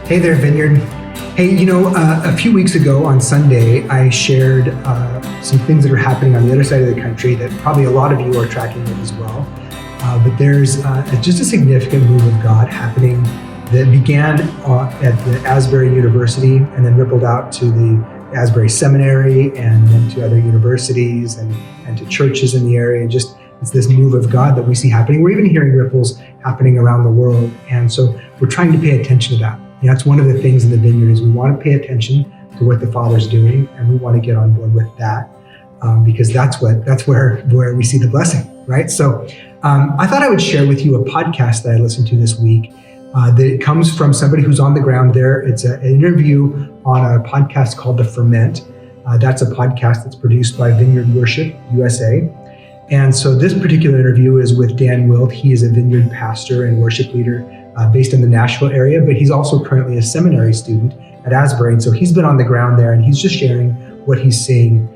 Hey there, Vineyard. Hey, a few weeks ago on Sunday, I shared some things that are happening on the other side of the country that probably a lot of you are tracking with as well. But there's just a significant move of God happening that began at the Asbury University and then rippled out to the Asbury Seminary and then to other universities and to churches in the area. And just it's this move of God that we see happening. We're even hearing ripples happening around the world. And so we're trying to pay attention to that. That's one of the things in the Vineyard is we want to pay attention to what the Father's doing, and we want to get on board with that because that's where we see the blessing, right? So I thought I would share with you a podcast that I listened to this week that comes from somebody who's on the ground there. It's an interview on a podcast called the Ferment. That's a podcast that's produced by Vineyard Worship USA. And so this particular interview is with Dan Wilt. He is a Vineyard pastor and worship leader based in the Nashville area, but he's also currently a seminary student at Asbury. And so he's been on the ground there and he's just sharing what he's seeing.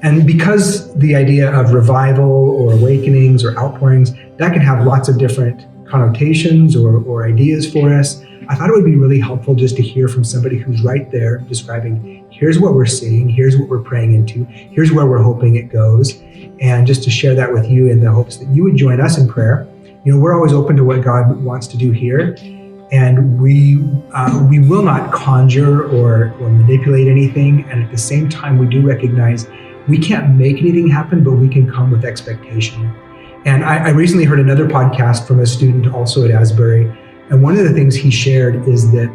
And because the idea of revival or awakenings or outpourings, that can have lots of different connotations or ideas for us, I thought it would be really helpful just to hear from somebody who's right there describing, here's what we're seeing, here's what we're praying into, here's where we're hoping it goes. And just to share that with you in the hopes that you would join us in prayer. We're always open to what God wants to do here, and we will not conjure or manipulate anything. And at the same time, we do recognize we can't make anything happen, but we can come with expectation. And I recently heard another podcast from a student also at Asbury, and one of the things he shared is that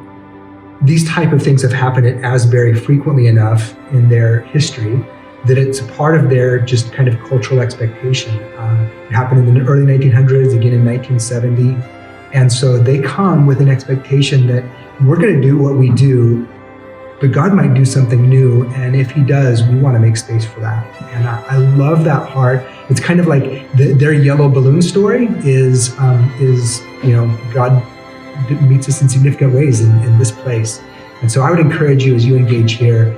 these type of things have happened at Asbury frequently enough in their history that it's a part of their just kind of cultural expectation. It happened in the early 1900s, again in 1970. And so they come with an expectation that we're going to do what we do, but God might do something new. And if he does, we want to make space for that. And I love that heart. It's kind of like their yellow balloon story is God meets us in significant ways in this place. And so I would encourage you as you engage here,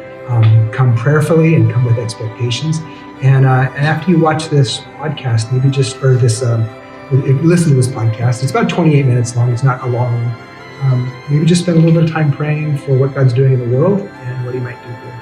come prayerfully and come with expectations. And after you watch this podcast, maybe just listen to this podcast. It's about 28 minutes long. It's not a long. Maybe just spend a little bit of time praying for what God's doing in the world and what he might do here.